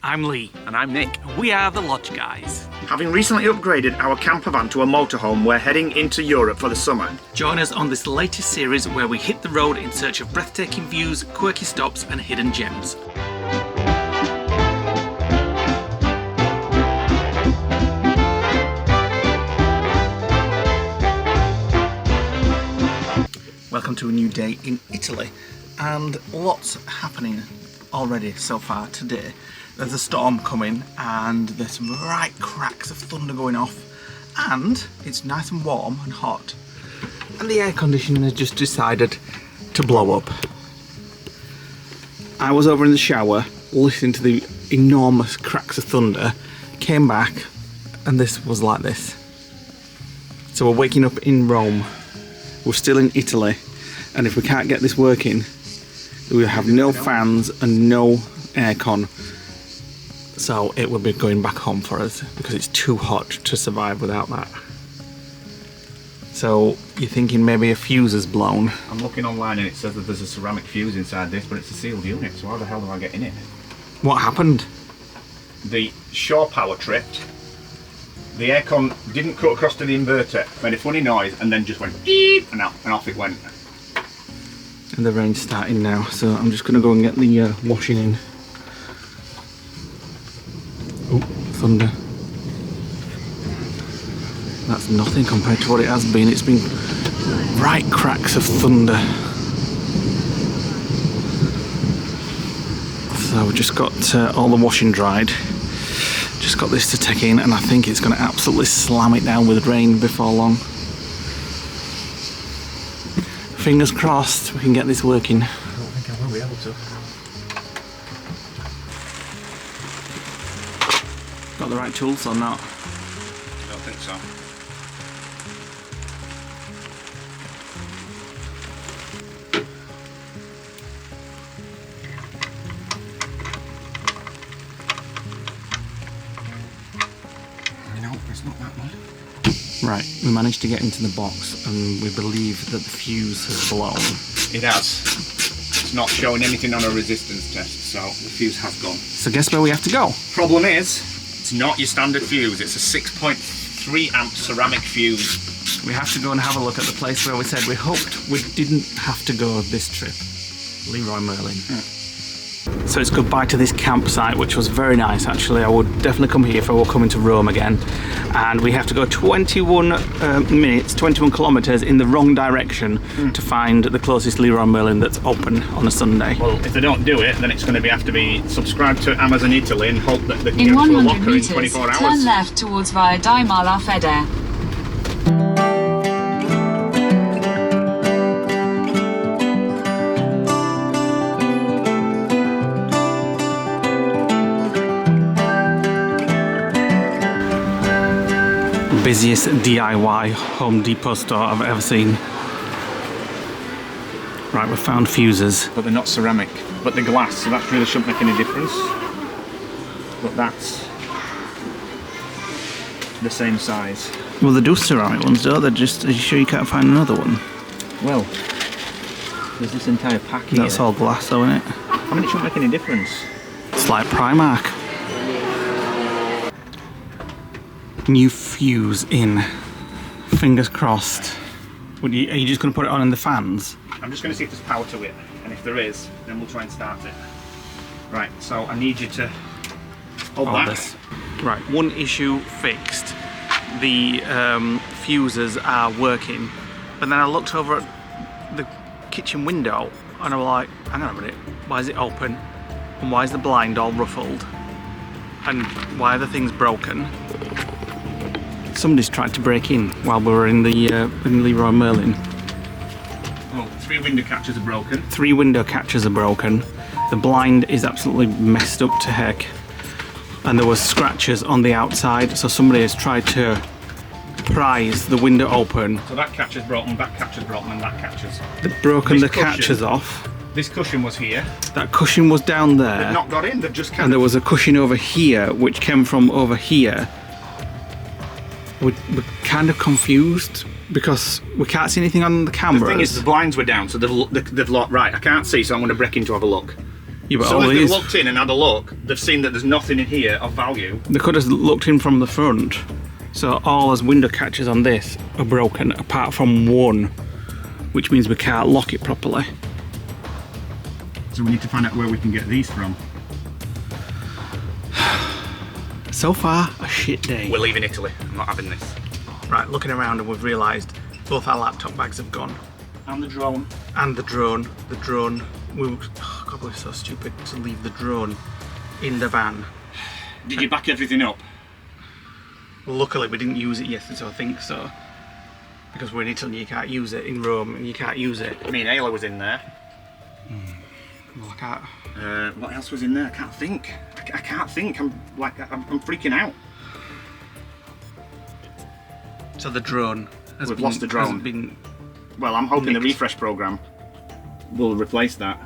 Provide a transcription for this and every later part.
I'm Lee. And I'm Nick. We are the Lodge Guys. Having recently upgraded our camper van to a motorhome, we're heading into Europe for the summer. Join us on this latest series where we hit the road in search of breathtaking views, quirky stops and hidden gems. Welcome to a new day in Italy, and lots happening already so far today. There's a storm coming and there's some right cracks of thunder going off, and it's nice and warm and hot, and the air conditioning has just decided to blow up. I was over in the shower listening to the enormous cracks of thunder, came back and this was like this. So we're waking up in Rome, we're still in Italy, and if we can't get this working, we have no fans and no aircon. So it will be going back home for us because it's too hot to survive without that. So you're thinking maybe a fuse has blown. I'm looking online and it says that there's a ceramic fuse inside this, but it's a sealed unit, so how the hell do I get in it? What happened? The shore power tripped. The aircon didn't cut across to the inverter, made a funny noise, and then just went beep and off it went. And the rain's starting now, so I'm just going to go and get the washing in. Oh, thunder. That's nothing compared to what it has been. It's been right cracks of thunder. So we've just got all the washing dried. Just got this to take in, and I think it's going to absolutely slam it down with rain before long. Fingers crossed we can get this working. I don't think I will be able to. Got the right tools or not? I don't think so. No, it's not that one. Right, we managed to get into the box and we believe that the fuse has blown. It has. It's not showing anything on a resistance test, so the fuse has gone. So guess where we have to go? Problem is, it's not your standard fuse, it's a 6.3 amp ceramic fuse. We have to go and have a look at the place where we said we hoped we didn't have to go this trip. Leroy Merlin. So it's goodbye to this campsite, which was very nice actually. I would definitely come here if I were coming to Rome again. And we have to go 21 minutes, 21 kilometres in the wrong direction to find the closest Leroy Merlin that's open on a Sunday. Well, if they don't do it, then it's going to have to be subscribed to Amazon Italy and hope that they can in get to a 100 locker in meters, 24 hours. turn left towards Via di Malafede. Busiest DIY Home Depot store I've ever seen. Right, we've found fuses. But they're not ceramic, but they're glass, so that really shouldn't make any difference. But that's the same size. Well, they do ceramic ones, don't they? Just, are you sure you can't find another one? Well, there's this entire pack here. That's all glass though, isn't it? I mean, it shouldn't make any difference. It's like Primark. New fuse in. Fingers crossed. Are you just going to put it on in the fans? I'm just going to see if there's power to it, and if there is, then we'll try and start it. Right, so I need you to hold that. This. Right, one issue fixed. The fuses are working, but then I looked over at the kitchen window and I was like, hang on a minute, why is it open? And why is the blind all ruffled? And why are the things broken? Somebody's tried to break in while we were in the in Leroy Merlin. Well, 3 window catches are broken. 3 window catches are broken. The blind is absolutely messed up to heck. And there were scratches on the outside, so somebody has tried to prise the window open. So that catch is broken, that catch is broken, and that catch is. They've broken the catches off. This cushion was here. That cushion was down there. They've not got in, they've just And there was a cushion over here, which came from over here. We're kind of confused because we can't see anything on the cameras. The thing is, the blinds were down, so they've locked. Right, I can't see, so I'm going to break in to have a look. Yeah, but So all if it they is, looked in and had a look, they've seen that there's nothing in here of value. they could have looked in from the front. So all those window catches on this are broken, apart from one, which means we can't lock it properly. So we need to find out where we can get these from. So far, a shit day. We're leaving Italy. I'm not having this. Right, looking around and we've realised both our laptop bags have gone. And the drone. And the drone. The drone. Oh God, we're so stupid to leave the drone in the van. Did you back everything up? Luckily, we didn't use it yesterday, so I think so. Because we're in Italy, you can't use it. In Rome, and you can't use it. Me and Ayla was in there. Well, I can't. What else was in there? I can't think. I can't think. I'm freaking out. So the drone has We've lost the drone. has been Well, I'm hoping the nicked. refresh program will replace that.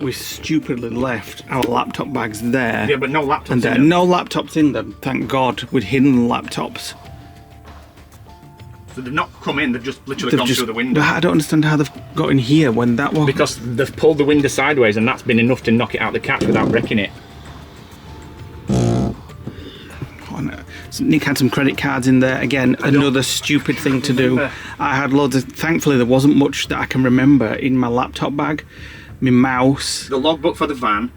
We stupidly left our laptop bags there. Yeah, but no laptops And there in are them. no laptops in them. Thank God, we'd hidden the laptops. So they've not come in, they've just literally They've gone just- through the window. I don't understand how they've got in here when that was. Because they've pulled the window sideways and that's been enough to knock it out the catch without wrecking it. So Nick had some credit cards in there. Again, another stupid thing to do. remember. I had loads of. Thankfully, there wasn't much that I can remember in my laptop bag. My mouse, The logbook for the van.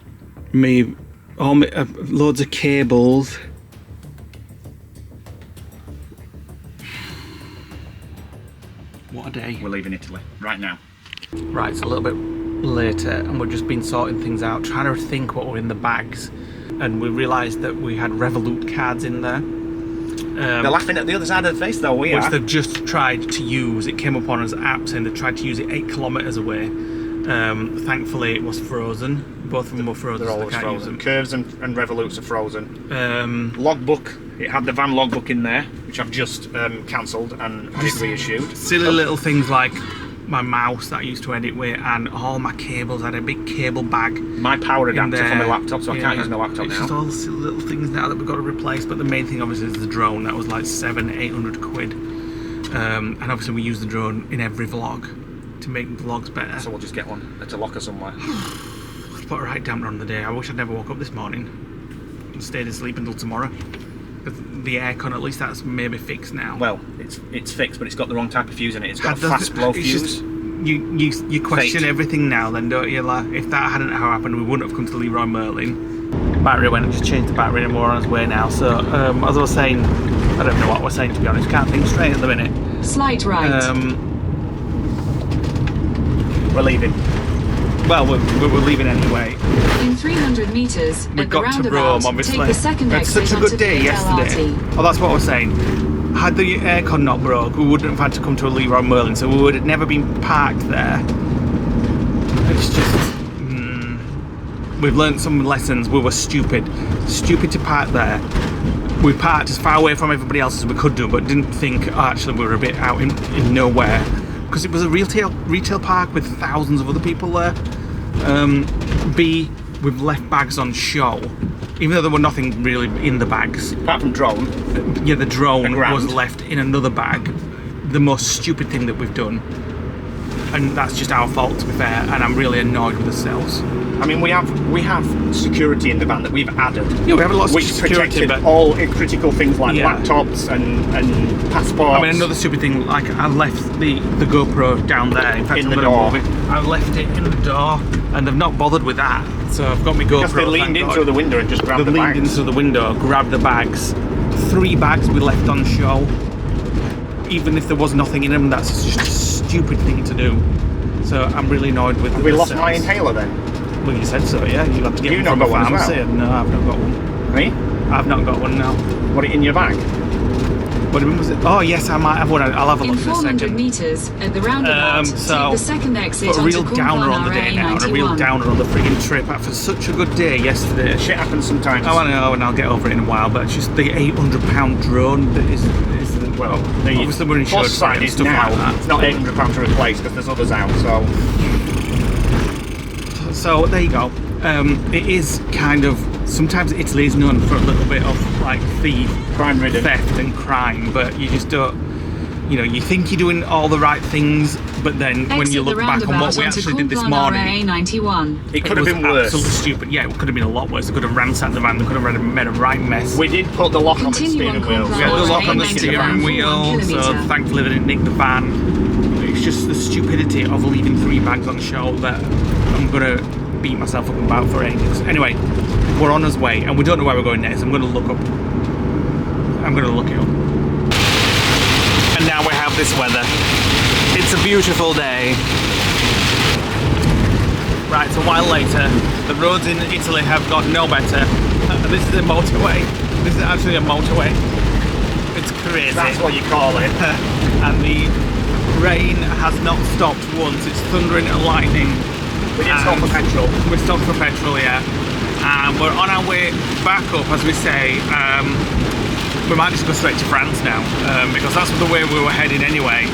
loads of cables. What a day. We're leaving Italy right now. Right, it's a little bit later and we've just been sorting things out, trying to think what were in the bags, and we realised that we had Revolut cards in there. They're laughing at the other side of the face though, we Which are. they've just tried to use. It came up on as app saying they tried to use it 8 kilometres away. Thankfully it was frozen. Both of them were frozen, They're so they always can't use frozen. them. Curves and Revoluts are frozen. Um, Logbook, it had the van logbook in there, which I've just cancelled and had it reissued. silly little things like my mouse that I used to edit with, and all my cables. I had a big cable bag My power in adapter there. for my laptop, so I can't Yeah, use my laptop it's now. just all the silly little things now that we've got to replace, but the main thing obviously is the drone. That was like 700-800 quid. And obviously we use the drone in every vlog to make vlogs better. So we'll just get one at a locker somewhere. Let's put a right damper on the day. I wish I'd never woke up this morning and stayed asleep until tomorrow. The aircon, at least that's maybe fixed now. Well, it's fixed, but it's got the wrong type of fuse in it. It's got a Had the- fast blow it's fuse. just- you question Fate. everything now then, don't you? Like, if that hadn't happened, we wouldn't have come to Leroy Merlin. Battery went and just changed the battery and we're on its way now. So as I was saying, I don't know what we're saying to be honest. Can't think straight at the minute. Slight right. We're leaving. Well, we're leaving anyway. In 300 metres, We at the got to roundabout, Rome, obviously. take the second We had exit such a onto good day the yesterday. LRT. Oh, that's what I was saying. Had the aircon not broke, we wouldn't have had to come to a Leroy Merlin, so we would have never been parked there. It's just... we've learnt some lessons. We were stupid to park there. We parked as far away from everybody else as we could do, but didn't think, oh, actually we were a bit out in nowhere, because it was a retail park with thousands of other people there. B, we've left bags on show, even though there were nothing really in the bags. Apart from drone. Yeah, the drone And was grand. left in another bag. The most stupid thing that we've done. And that's just our fault, to be fair, and I'm really annoyed with ourselves. I mean, we have security in the van that we've added. Yeah, we have a lot of which security, protected but... all critical things like Yeah. laptops and passports. I mean, another stupid thing, like I left the GoPro down there. In fact, In I'm the gonna door. move it. I left it in the door, and they've not bothered with that. So I've got my GoPro. because they leaned thank in God. through the window and just grabbed They the leaned bags. into the window, grabbed the bags. 3 bags we left on show. Even if there was nothing in them, that's just a stupid thing to do. So I'm really annoyed with. Have we lost my ourselves. inhaler then? Well, you said so, yeah. You have to get You one not from got the one as pharmacy. well? No, I've not got one. Me? I've not got one now. What, in your bag? What was it? Oh yes, I might have one. I'll have a In look in a 400 second. metres, at the roundabout, so, take the second exit But a real onto downer on the Complan day now, and a real RA91. downer on the frigging trip after such a good day yesterday. Shit happens sometimes. Oh, I know, and I'll get over it in a while, but it's just the £800 drone that is Well, obviously we're insured plus for it side and is stuff now, like that. it's not £800 to replace because there's others out, so... So there you go. It is kind of, sometimes Italy is known for a little bit of like Crime-ridden. theft and crime, but you just don't. you know, you think you're doing all the right things, but then when you look back on what we actually did this morning, It could have been worse. Absolutely stupid. Yeah, it could have been a lot worse. They could have ransacked the van. They could have made a right mess. We did put the lock on the steering wheel. We had the lock on the steering wheel, so thankfully they didn't nick the van. It's just the stupidity of leaving 3 bags on show that I'm gonna beat myself up about for ages. Anyway, we're on our way, and we don't know where we're going next. I'm gonna look it up. And now we have this weather. It's a beautiful day. Right, so a while later, the roads in Italy have got no better. This is a motorway. This is actually a motorway. It's crazy. That's what you call it. And the rain has not stopped once. It's thundering and lightning. We did stop for petrol. We stopped for petrol, yeah. And we're on our way back up, as we say. We might just go straight to France now, because that's the way we were heading anyway.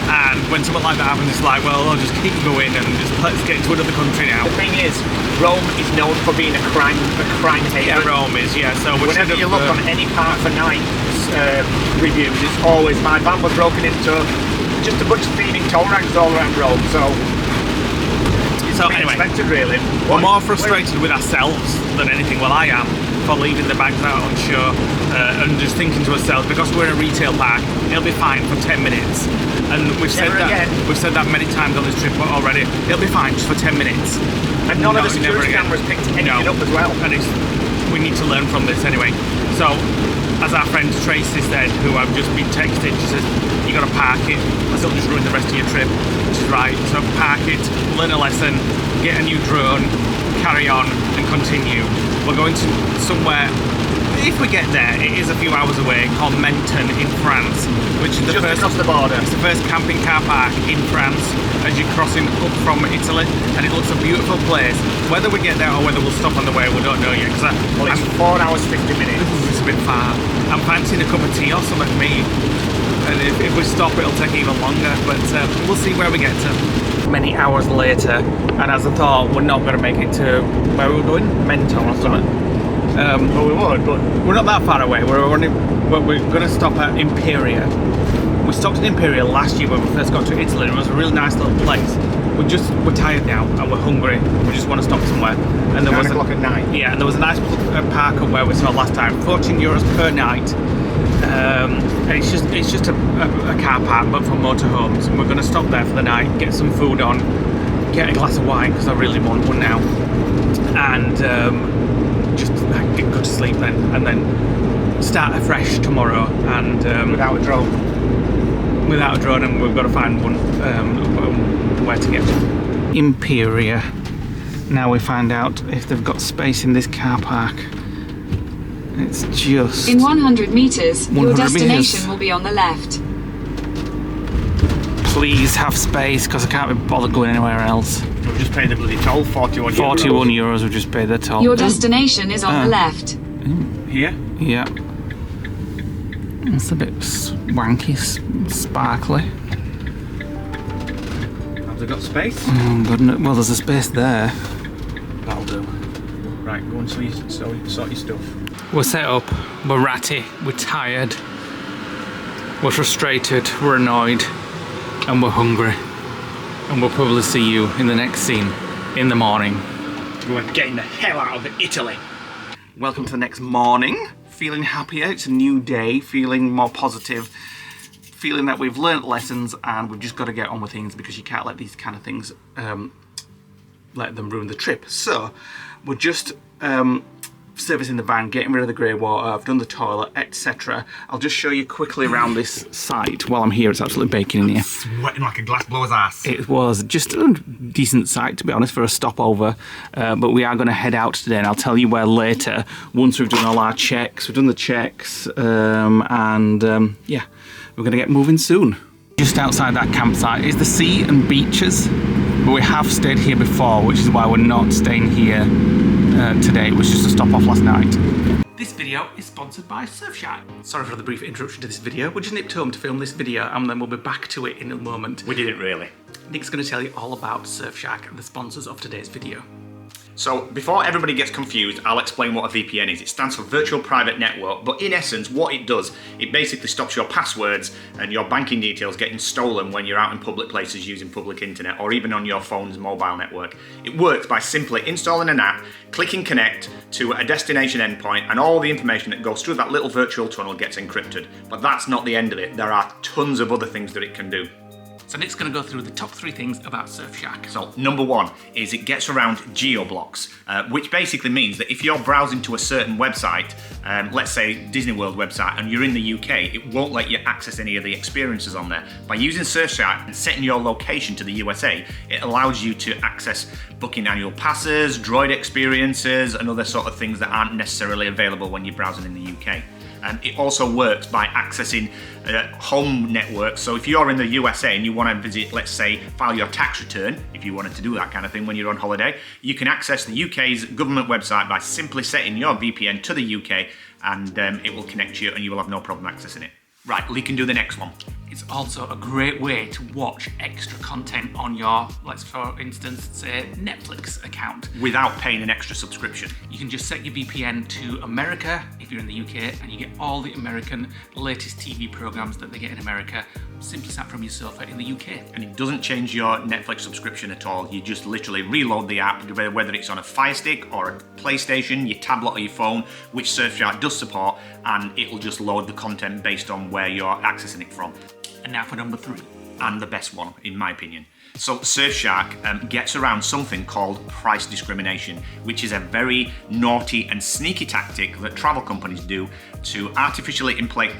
And when something like that happens, it's like, well, I'll just keep going and just let's get to another country now. The thing is, Rome is known for being a crime haven. Yeah, Rome is, yeah. So whenever you look on any part for night reviews, it's always my van was broken into, just a bunch of thieving toll rags all around Rome. So anyway, expected, really. We're more frustrated with ourselves than anything. Well, I am, for leaving the bags out on shore and just thinking to ourselves, because we're in a retail park, it'll be fine for 10 minutes. And we've said that many times on this trip already. It'll be fine just for 10 minutes. And none of the security cameras picked anything up as well. And we need to learn from this anyway. So, as our friend Tracy said, who I've just been texting, she says, you got to park it, else it'll just ruin the rest of your trip. Which is right. So park it, learn a lesson, get a new drone, carry on and continue. We're going to somewhere, if we get there, it is a few hours away, called Menton in France, which is just across the border. It's the first camping car park in France as you're crossing up from Italy, and it looks a beautiful place. Whether we get there or whether we'll stop on the way, we don't know yet. Well, it's 4 hours 50 minutes. It's a bit far. I'm fancying a cup of tea or something, me. And if we stop, it'll take even longer, but we'll see where we get to. Many hours later, and as I thought, we're not going to make it to where we were going, Menton or something. Well, we would, but we're not that far away. We're going to stop at Imperia. We stopped at Imperia last year when we first got to Italy. It was a really nice little place. We're tired now and we're hungry. We just want to stop somewhere. And there 9 was o'clock at night. Yeah, and there was a nice park up where we saw last time. €14 per night. It's just a car park, but for motorhomes. And we're going to stop there for the night, get some food on, get a glass of wine because I really want one now, and just go to sleep then, and then start afresh tomorrow. And without a drone, and we've got to find one where to get to. Imperia. Now we find out if they've got space in this car park. It's just... In 100 meters, your destination will be on the left. Please have space, because I can't be bothered going anywhere else. We've just paid the bloody toll, 41 €41 we've just paid the toll. Your destination is on the left. Here? Yeah. It's a bit swanky, sparkly. Have they got space? Oh, goodness. Well, there's a space there. That'll do. Right, go and sort your stuff. We're set up, we're ratty, we're tired, we're frustrated, we're annoyed, and we're hungry. And we'll probably see you in the next scene in the morning. We're getting the hell out of Italy. Welcome to the next morning. Feeling happier, it's a new day, feeling more positive, feeling that we've learnt lessons and we've just got to get on with things, because you can't let these kind of things let them ruin the trip. So we're just servicing the van, getting rid of the grey water, I've done the toilet, etc. I'll just show you quickly around this site while I'm here. It's absolutely baking in here. Sweating like a glass blower's ass. It was just a decent site, to be honest, for a stopover, but we are going to head out today, and I'll tell you where later, once we've done all our checks. We've done the checks, yeah, we're going to get moving soon. Just outside that campsite is the sea and beaches, but we have stayed here before, which is why we're not staying here today. It was just a stop off last night. This video is sponsored by Surfshark. Sorry for the brief interruption to this video. We just nipped home to film this video and then we'll be back to it in a moment. We didn't really. Nick's going to tell you all about Surfshark and the sponsors of today's video. So before everybody gets confused, I'll explain what a VPN is. It stands for Virtual Private Network, but in essence, what it does, it basically stops your passwords and your banking details getting stolen when you're out in public places using public internet or even on your phone's mobile network. It works by simply installing an app, clicking connect to a destination endpoint, and all the information that goes through that little virtual tunnel gets encrypted. But that's not the end of it. There are tons of other things that it can do. So Nick's going to go through the top 3 things about Surfshark. So number 1 is it gets around geo-blocks, which basically means that if you're browsing to a certain website, let's say Disney World website, and you're in the UK, it won't let you access any of the experiences on there. By using Surfshark and setting your location to the USA, it allows you to access booking annual passes, droid experiences, and other sort of things that aren't necessarily available when you're browsing in the UK. It also works by accessing home networks. So if you're in the USA and you want to visit, let's say, file your tax return, if you wanted to do that kind of thing when you're on holiday, you can access the UK's government website by simply setting your VPN to the UK, and it will connect you and you will have no problem accessing it. Right, Lee can do the next one. It's also a great way to watch extra content on your, let's for instance, say Netflix account. Without paying an extra subscription. You can just set your VPN to America if you're in the UK, and you get all the American latest TV programs that they get in America, simply sat from your sofa in the UK. And it doesn't change your Netflix subscription at all. You just literally reload the app, whether it's on a Fire Stick or a PlayStation, your tablet or your phone, which Surfshark does support, and it'll just load the content based on where you're accessing it from. And now for number 3. And the best one, in my opinion. So Surfshark gets around something called price discrimination, which is a very naughty and sneaky tactic that travel companies do to artificially inflate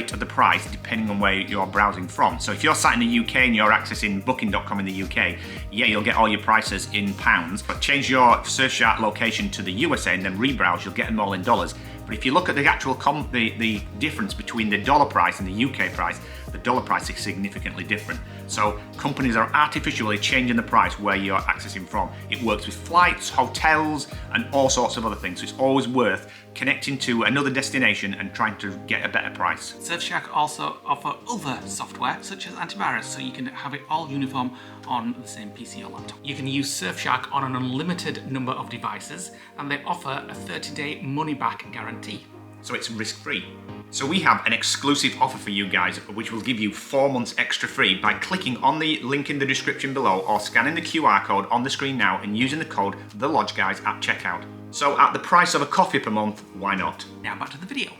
the price depending on where you're browsing from. So if you're sat in the UK and you're accessing booking.com in the UK, yeah, you'll get all your prices in pounds, but change your Surfshark location to the USA and then rebrowse, you'll get them all in dollars. But if you look at the actual the difference between the dollar price and the UK price, the dollar price is significantly different. So companies are artificially changing the price where you're accessing from. It works with flights, hotels, and all sorts of other things. So it's always worth connecting to another destination and trying to get a better price. Surfshark also offer other software such as antivirus, so you can have it all uniform on the same PC or laptop. You can use Surfshark on an unlimited number of devices, and they offer a 30-day money-back guarantee. So it's risk-free. So we have an exclusive offer for you guys, which will give you 4 months extra free by clicking on the link in the description below or scanning the QR code on the screen now and using the code THELodgeGuys at checkout. So at the price of a coffee per month, why not? Now back to the video.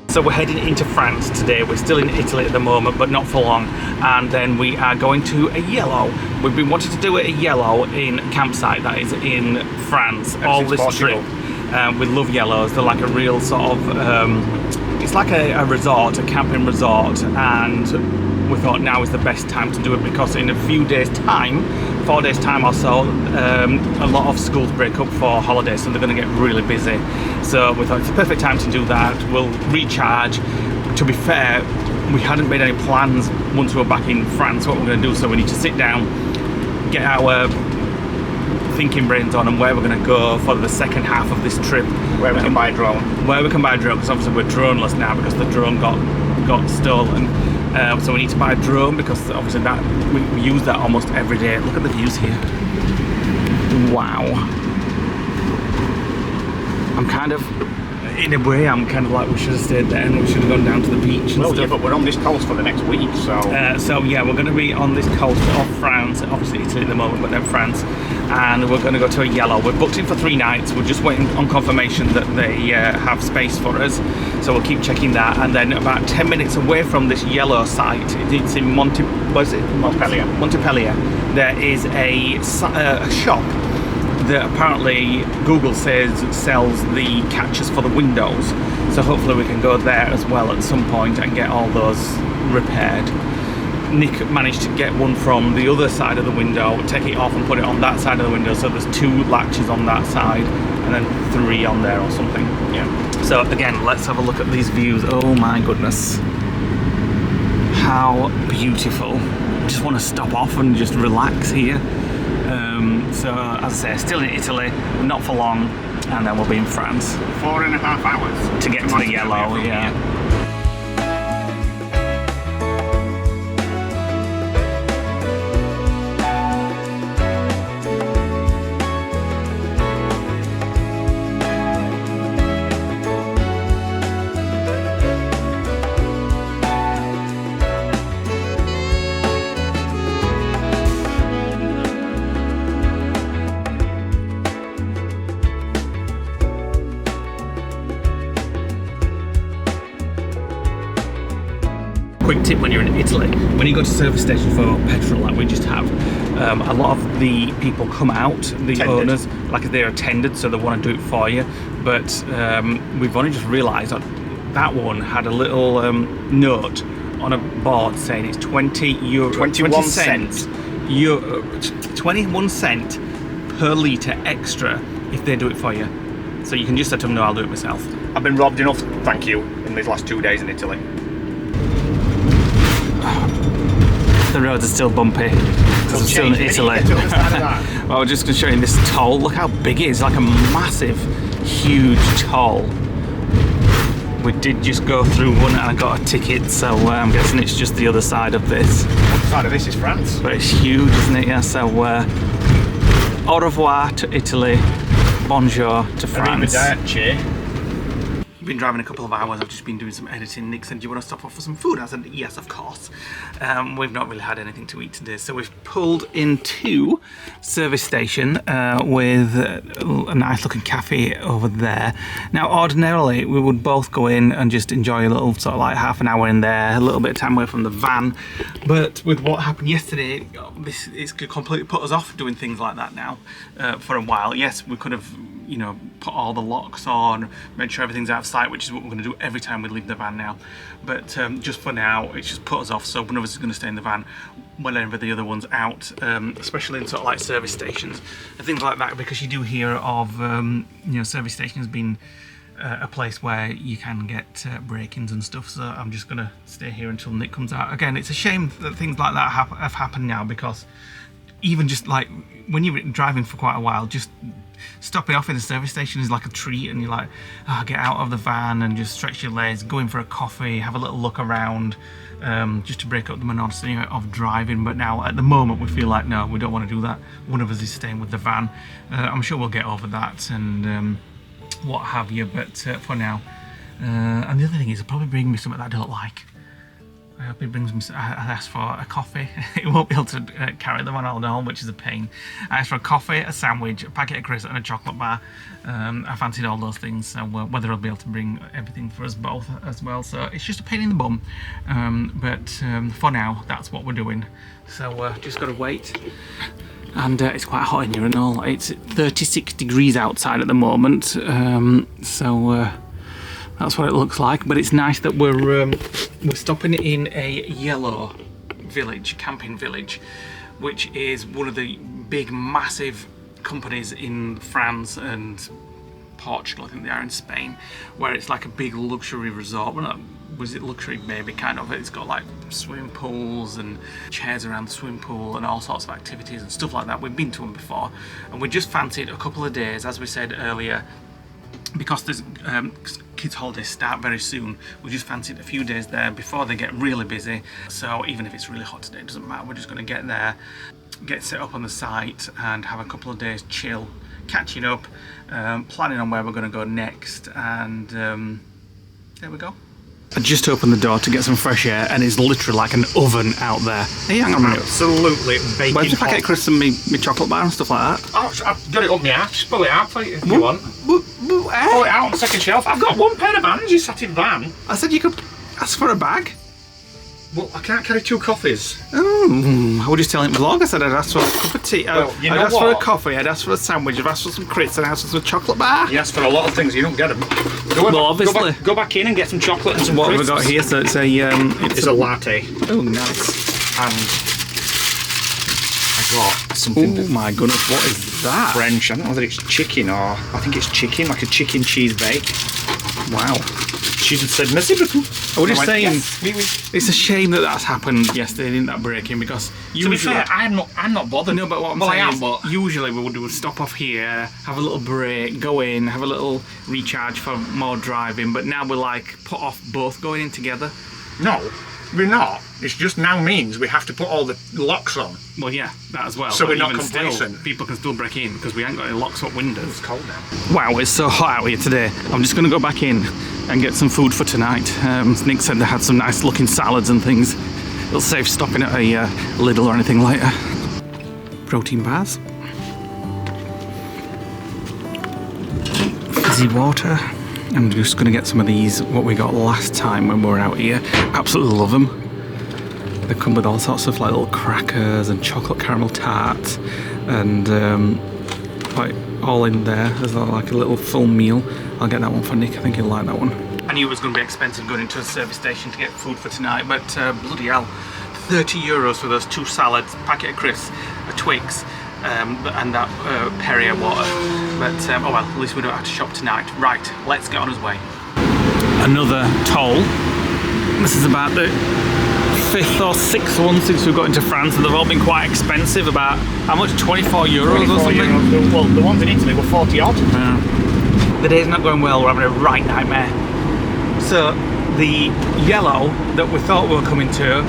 So we're heading into France today. We're still in Italy at the moment, but not for long. And then we are going to a yellow. We've been wanting to do a yellow in campsite that is in France all this trip. We love yellows. They're like a real sort of, it's like a resort, a camping resort. And we thought now is the best time to do it because in a few days' time, 4 days' time or so, a lot of schools break up for holidays, so they're going to get really busy. So we thought it's the perfect time to do that. We'll recharge. To be fair, we hadn't made any plans once we were back in France what we're going to do, so we need to sit down, get our thinking brains on and where we're going to go for the second half of this trip. Where we can buy a drone. Where we can buy a drone, because obviously we're droneless now because the drone got stolen. So we need to buy a drone because obviously that we use that almost every day. Look at the views here. Wow. In a way, I'm kind of like we should have stayed there and we should have gone down to the beach and Well, stuff. yeah, but we're on this coast for the next week, so... So yeah, we're going to be on this coast of France, obviously Italy at the moment, but then France, and we're going to go to a yellow. We're booked in for 3 nights. We're just waiting on confirmation that they have space for us, so we'll keep checking that. And then about 10 minutes away from this yellow site, it's in Montpellier. Montpellier. There is a shop that apparently Google says sells the catchers for the windows, so hopefully we can go there as well at some point and get all those repaired. Nick managed to get one from the other side of the window, take it off and put it on that side of the window, so there's 2 latches on that side and then 3 on there or something. Yeah. So again, let's have a look at these views. Oh my goodness, how beautiful. Just want to stop off and just relax here. So as I say, still in Italy, not for long, and then we'll be in France. 4.5 hours to get to the yellow, yeah. quick tip when you're in Italy, when you go to service station for petrol like we just have, a lot of the people come out, the Tended. owners, like they're attended, so they want to do it for you. But we've only just realised that one had a little note on a board saying it's €20, 21 cents. 21 cent per litre extra if they do it for you. So you can just say to them, no, I'll do it myself. I've been robbed enough, thank you, in these last 2 days in Italy. The roads are still bumpy because we're still in Italy. Well, we're just going to show you this toll. Look how big it is, like a massive, huge toll. We did just go through one and I got a ticket, so I'm guessing it's just the other side of this. The side of this is France. But it's huge, isn't it? Yeah, so au revoir to Italy, bonjour to France. Arrivederci. Been driving a couple of hours. I've just been doing some editing. Nick said, do you want to stop off for some food? I said, yes, of course. We've not really had anything to eat today, so we've pulled into service station with a nice looking cafe over there. Now, ordinarily we would both go in and just enjoy a little sort of like half an hour in there, a little bit of time away from the van, but with what happened yesterday, it's completely put us off doing things like that now for a while. Yes, we could have, you know, put all the locks on, make sure everything's out of sight, which is what we're going to do every time we leave the van now. But just for now, it's just put us off. So one of us is going to stay in the van whenever the other one's out, especially in sort of like service stations and things like that, because you do hear of you know, service stations being a place where you can get break-ins and stuff. So I'm just going to stay here until Nick comes out. Again, it's a shame that things like that have happened now, because even just like when you're driving for quite a while, just stopping off in a service station is like a treat, and you're like, oh, get out of the van and just stretch your legs, go in for a coffee, have a little look around, just to break up the monotony of driving. But now at the moment we feel like, no, we don't want to do that. One of us is staying with the van. I'm sure we'll get over that and what have you, but for now. And the other thing is, it'll probably bring me something that I don't like. I hope he brings me. I asked for a coffee. He won't be able to carry them on all home, which is a pain. I asked for a coffee, a sandwich, a packet of crisps, and a chocolate bar. I fancied all those things, so whether he'll be able to bring everything for us both as well. So it's just a pain in the bum. But for now, that's what we're doing. So just got to wait. And it's quite hot in here and all. It's 36 degrees outside at the moment. That's what it looks like, but it's nice that we're stopping in a yellow village, camping village, which is one of the big, massive companies in France and Portugal, I think they are in Spain, where it's like a big luxury resort. Well, not, was it luxury? Maybe, kind of. It's got like swimming pools and chairs around the swimming pool and all sorts of activities and stuff like that. We've been to them before, and we just fancied a couple of days, as we said earlier, because there's kids' holidays start very soon. We just fancied a few days there before they get really busy. So even if it's really hot today, it doesn't matter. We're just going to get there, get set up on the site, and have a couple of days chill, catching up, planning on where we're going to go next, and there we go. I just opened the door to get some fresh air, and it's literally like an oven out there. Hey, hang on a minute. Absolutely baking Where's the packet hot. of crisps and me chocolate bar and stuff like that? Oh, I've got it up my ass. Just pull it out for you if you want. Pull Oh, it out on the second shelf. I've got one pair of hands. You sat in van. I said you could ask for a bag. Well, I can't carry 2 coffees. I was just telling vlog. I said I'd ask for a cup of tea. Well, you know I'd ask for a what? coffee. I'd ask for a sandwich. I'd ask for some crisps. And I'd ask for some chocolate bar. You ask for a lot of things, you don't get them. Obviously. Go back in and get some chocolate and some What have we crisps. got here? So it's a It's a latte. Oh, nice. And I got something Oh my goodness, what is that? French. I don't know whether it's chicken or I think it's chicken, like a chicken cheese bake. Wow. She just said, "Merci beaucoup." I was just went, saying, "Yes, oui, oui." it's a shame that that's happened yesterday, didn't that break-in, because To be usually... fair, I'm not bothered. No, but what I'm well, saying I am, is, but usually we would stop off here, have a little break, go in, have a little recharge for more driving, but now we're like put off both going in together. no, we're not. It just now means we have to put all the locks on. Well, yeah, that as well. So but we're not even still, complacent. people can still break in because we ain't got any locks or windows. It's cold now. Wow, it's so hot out here today. I'm just going to go back in and get some food for tonight. Nick said they had some nice looking salads and things. It'll save stopping at a Lidl or anything later. Protein bars. Fizzy water. I'm just going to get some of these, what we got last time when we were out here. Absolutely love them. They come with all sorts of like little crackers and chocolate caramel tarts, and like all in there. There's like a little full meal. I'll get that one for Nick. I think he'll like that one. I knew it was going to be expensive going into a service station to get food for tonight, but bloody hell, €30 for those 2 salads, packet of crisps, a Twix, and that Perrier water. But oh well, at least we don't have to shop tonight. Right, let's get on his way. Another toll. This is about the 5th or 6th one since we got into France, and they've all been quite expensive. About how much? €24 or something? Euros. Well, the ones in Italy were 40 odd. The day's not going well. We're having a right nightmare. So the yellow that we thought we were coming to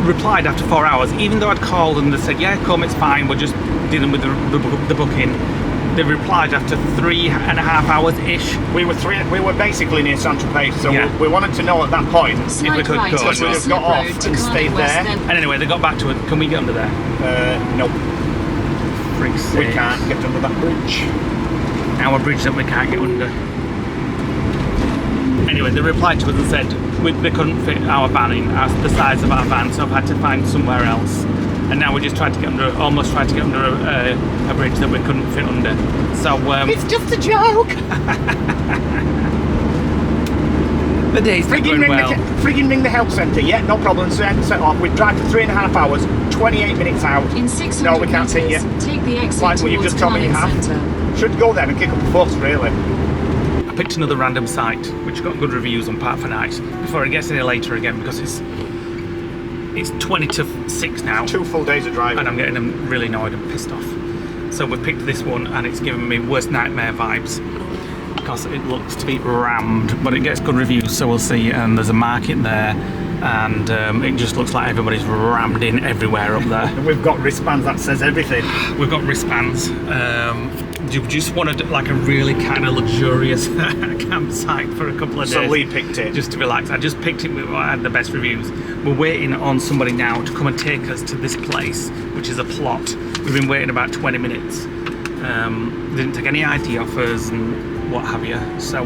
replied after 4 hours, even though I'd called and they said, yeah, come, it's fine, we're just dealing with the booking. They replied after 3.5 hours-ish. We were basically near Saint-Tropez, so Yeah. we wanted to know at that point if we could go. Because we'd have got off and stayed there. And anyway, they got back to it. Can we get under there? No, Freak's we sake. can't get under that bridge. Our bridge that we can't get under. Anyway, they replied to us and said they couldn't fit our van in the size of our van, so I've had to find somewhere else. And now we're just trying to get under, almost trying to get under a bridge that we couldn't fit under. So It's just a joke. the day's not going well. Friggin' ring the help centre. Yeah, no problem. Set off. We drive for 3.5 hours, 28 minutes out. In 600 No, we can't take you. take the exit Like, well, you've towards just told me you Planning have. Centre. Should go there and kick up a fuss, really. I picked another random site which got good reviews on Park for Night before it gets any later again, because it's 20 to 6 now. 2 full days of driving. And I'm getting them really annoyed and pissed off. So we picked this one, and it's giving me worst nightmare vibes because it looks to be rammed, but it gets good reviews, so we'll see. And there's a market there, and it just looks like everybody's rammed in everywhere up there. And we've got wristbands that says everything. We've got wristbands. You just wanted like a really kind of luxurious campsite for a couple of days. So Lee picked it. Just to relax. I just picked it with what had the best reviews. We're waiting on somebody now to come and take us to this place, which is a plot. We've been waiting about 20 minutes. They didn't take any ID offers and what have you. So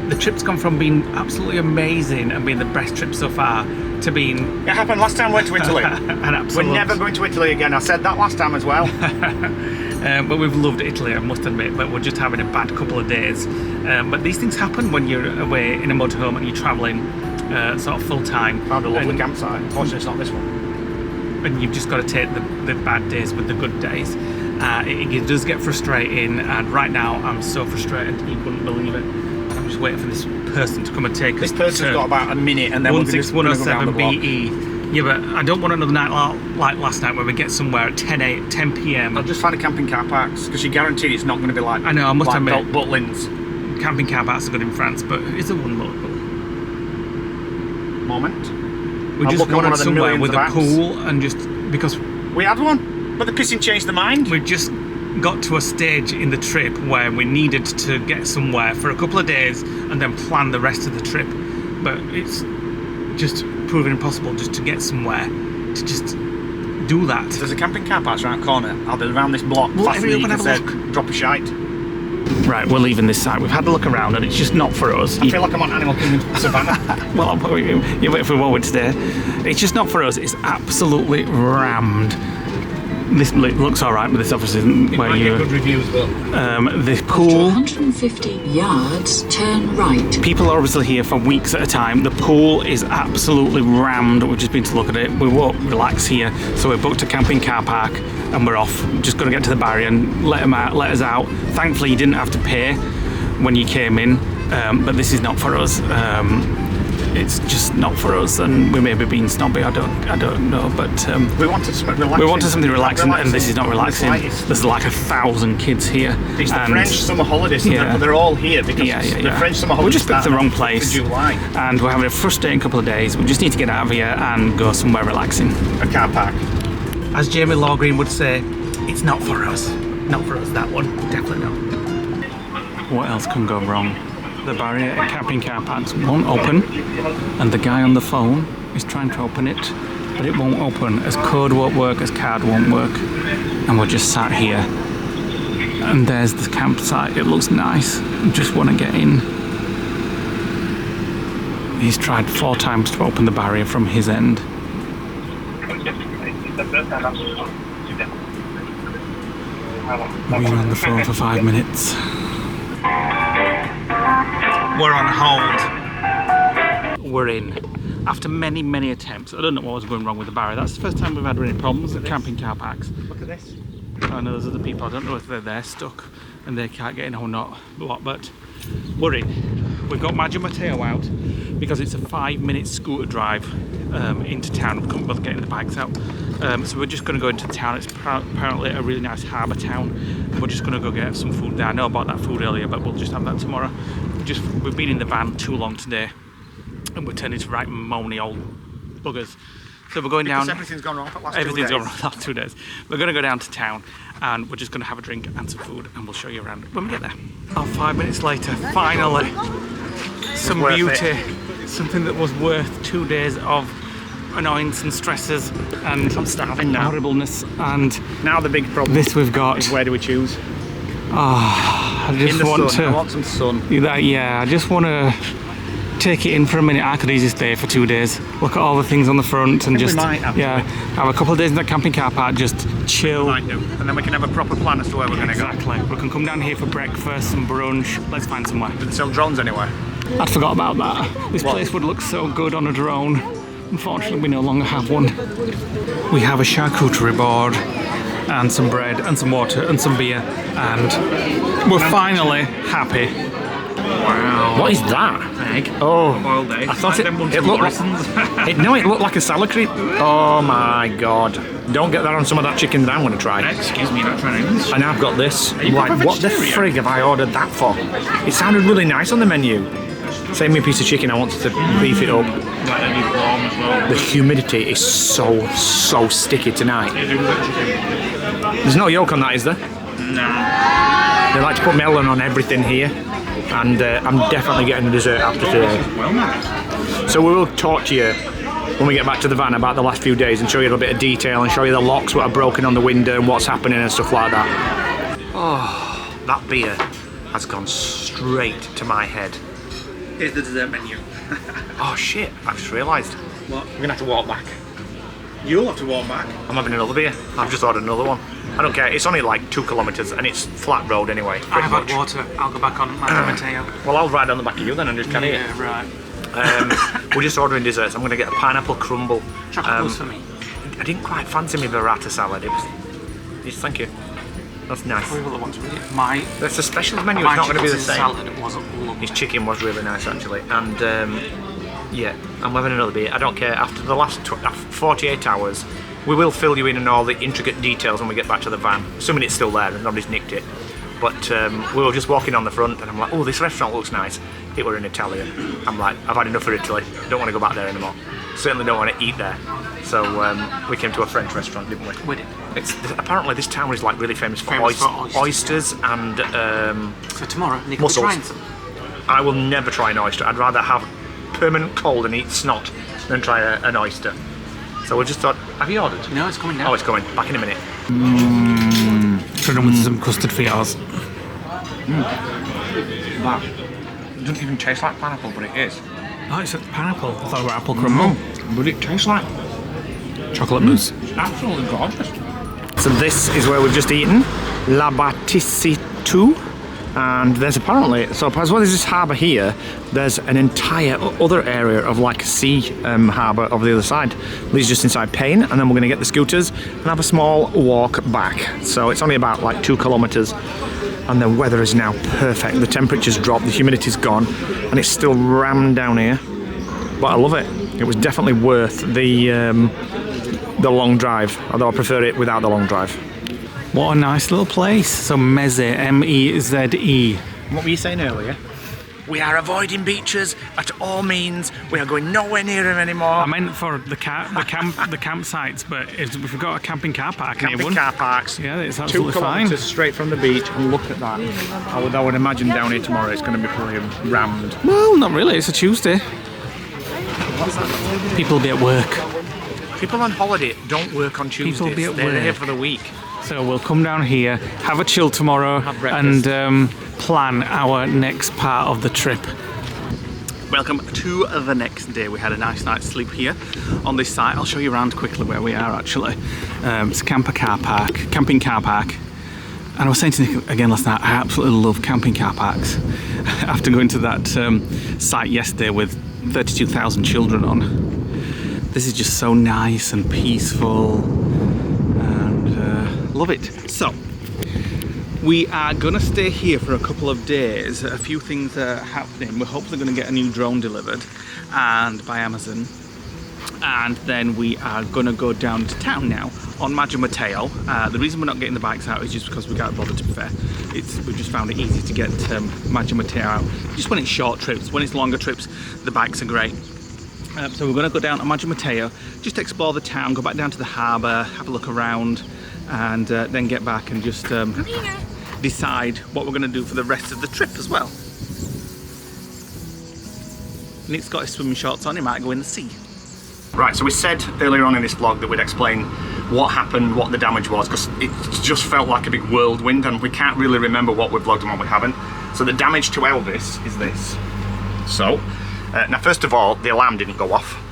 the trip's gone from being absolutely amazing and being the best trip so far to being It happened last time we went to Italy. an absolute... We're never going to Italy again. I said that last time as well. But we've loved Italy, I must admit, but we're just having a bad couple of days. But these things happen when you're away in a motorhome and you're travelling sort of full time. Found a lovely campsite. Unfortunately, it's not this one. And you've just got to take the bad days with the good days. It does get frustrating, and right now I'm so frustrated you wouldn't believe it. I'm just waiting for this person to come and take us. This person's got about a minute, and then we're just going to go round the 16107 block. BE. Yeah, but I don't want another night like last night where we get somewhere at 10 p.m. I'll just find a camping car parks, because you're guaranteed it's not going to be like I know, I must like admit. Butlins. Camping car parks are good in France, but is there one local? Moment. We I'll just look at one wanted of the somewhere millions with of a apps. pool, and just because We had one, but the pissing changed their mind. we just got to a stage in the trip where we needed to get somewhere for a couple of days and then plan the rest of the trip. But it's just proven impossible just to get somewhere to just do that. There's a camping car park around the corner. I'll be around this block. Well, Faster than you everyone can have a say, drop a shite. Right, we're leaving this site. We've had a look around and it's just not for us. I feel like I'm on Animal Kingdom Savannah. Well, yeah, but if we want to stay, it's just not for us. It's absolutely rammed. This looks all right, but this obviously isn't where Might you. get good reviews, but The pool. 150 yards, turn right. People are obviously here for weeks at a time. The pool is absolutely rammed. We've just been to look at it. We won't relax here, so we booked a camping car park and we're off. Just going to get to the barrier and let us out. Thankfully, you didn't have to pay when you came in, but this is not for us. It's just not for us, and we may be being snobby. I don't know, but we wanted something relaxing. we wanted something relaxing, and this is not relaxing. The slightest. There's like 1,000 kids here. It's the and French summer holidays, Yeah. but they're all here because Yeah. the French summer We holidays just picked the start wrong in place, July. and we're having a frustrating couple of days. We just need to get out of here and go somewhere relaxing. A car park. As Jamie Lawgreen would say, it's not for us. Not for us, that one. Definitely not. What else can go wrong? The barrier at camping car parks won't open, and the guy on the phone is trying to open it, but it won't open, as code won't work, as card won't work. And we're just sat here. And there's the campsite. It looks nice. I just want to get in. He's tried 4 times to open the barrier from his end. We've been on the phone for 5 minutes. We're on hold. We're in. After many, many attempts. I don't know what was going wrong with the barrier. That's the first time we've had any problems at camping car parks. Look at this. I know there's other people, I don't know if they're stuck and they can't get in or not, but we're in. We've got Maggio Matteo out because it's a 5-minute scooter drive into town. We couldn't both getting the bikes out. So we're just going to go into town. It's apparently a really nice harbour town. We're just going to go get some food there. I know about that food earlier, but we'll just have that tomorrow. We've been in the van too long today and we're turning to right moany old buggers. So we're going down. Everything's gone wrong for the last 2 days. Everything's gone wrong for the last 2 days. We're going to go down to town and we're just going to have a drink and some food and we'll show you around when we get there. Oh, 5 minutes later, finally, some beauty. Something that was worth 2 days of annoyance and stresses and I'm starving now. horribleness. And now the big problem this we've got. is, where do we choose? I just want I want some sun. Yeah, I just want to take it in for a minute. I could easily stay for 2 days. Look at all the things on the front and just have a couple of days in that camping car park, just chill. Might do. And then we can have a proper plan as to where we're going to go. Exactly. We can come down here for breakfast and brunch. Let's find somewhere. Do they sell drones anywhere? I'd forgot about that. This place would look so good on a drone. Unfortunately, we no longer have one. We have a charcuterie board and some bread and some water and some beer, and we're finally happy. Wow. What is that? Egg. Oh, Boiled egg. I thought it looked like it looked like a salad cream. Oh my god! Don't get that on some of that chicken that I'm going to try. Excuse me, not trying to. And I've got this. you Like, proper what the vegetarian? frig have I ordered that for? It sounded really nice on the menu. Save me a piece of chicken. I wanted to beef it up. Like any warm as well. The humidity is so sticky tonight. There's no yolk on that, is there? Nah. They like to put melon on everything here, and I'm definitely getting a dessert after today. Well, man. So we will talk to you when we get back to the van about the last few days and show you a little bit of detail and show you the locks that are broken on the window and what's happening and stuff like that. Oh, that beer has gone straight to my head. Here's the dessert menu. Oh shit, I've just realised. What? We're gonna have to walk back. You'll have to walk back. I'm having another beer. I've just ordered another one. I don't care, it's only like 2 kilometres and it's flat road anyway, I pretty have much. had water. I'll go back on Maggio Matteo. Well, I'll ride on the back of you then and just carry it. Yeah, right. We're just ordering desserts. I'm gonna get a pineapple crumble. Chocolate mousse for me. I didn't quite fancy my burrata salad. It was. Yes, thank you. That's nice. Probably will want to read it. My That's a specials menu. It's not going to be the same. salad was lovely. His chicken was really nice actually, and yeah, I'm having another beer. I don't care. After the last 48 hours, we will fill you in on all the intricate details when we get back to the van, assuming it's still there and nobody's nicked it. But we were just walking on the front, and I'm like, oh, this restaurant looks nice. It were in Italian. I'm like, I've had enough of Italy. Don't want to go back there anymore. Certainly don't want to eat there. So we came to a French restaurant, didn't we? We did. Apparently this town is like really famous for, oysters. oysters and So tomorrow, Nick will be mussels. trying some. I will never try an oyster. I'd rather have permanent cold and eat snot than try an oyster. So we just thought, have you ordered? No, it's coming now. Oh, it's coming. Back in a minute. Should have with some custard for yours. That doesn't even taste like pineapple, but it is. Oh, it's a pineapple. I thought it was apple crumble. But it tastes like Chocolate mousse. absolutely gorgeous. So this is where we've just eaten, La Bâtisse 2. And there's apparently, so as well as this harbour here, there's an entire other area of like a sea harbour over the other side. Leads just inside Pain, and then we're going to get the scooters and have a small walk back. So it's only about like 2 kilometres, and the weather is now perfect. The temperature's dropped, the humidity's gone, and it's still rammed down here. But I love it. It was definitely worth the long drive, although I prefer it without the long drive. What a nice little place. So Meze, M-E-Z-E. What were you saying earlier? We are avoiding beaches at all means. We are going nowhere near them anymore. I meant for the campsites, but if we've got a camping car park near Camping one. car parks. Yeah, it's 2 absolutely fine. kilometres straight from the beach, and look at that. I would imagine down here tomorrow it's going to be fully rammed. Well, not really. It's a Tuesday. People will be at work. People on holiday don't work on Tuesdays. People be at They're here work. for the week. So we'll come down here, have a chill tomorrow, Have breakfast. and plan our next part of the trip. Welcome to the next day. We had a nice night's sleep here on this site. I'll show you around quickly where we are actually. It's a camping car park. And I was saying to Nick again last night, I absolutely love camping car parks. After going to that site yesterday with 32,000 children on, this is just so nice and peaceful and love it. So, we are gonna stay here for a couple of days. A few things are happening. We're hopefully gonna get a new drone delivered and by Amazon. And then we are gonna go down to town now on Maggio Matteo. The reason we're not getting the bikes out is just because we can't bother, to be fair. We've just found it easy to get Maggio Matteo out. Just when it's short trips. When it's longer trips, the bikes are great. So we're gonna go down to Maggio Matteo, just explore the town, go back down to the harbour, have a look around, and then get back and just decide what we're going to do for the rest of the trip as well. Nick's got his swimming shorts on, he might go in the sea. Right, so we said earlier on in this vlog that we'd explain what happened, what the damage was, because it just felt like a big whirlwind and we can't really remember what we vlogged and what we haven't. So the damage to Elvis is this. So, now first of all, the alarm didn't go off.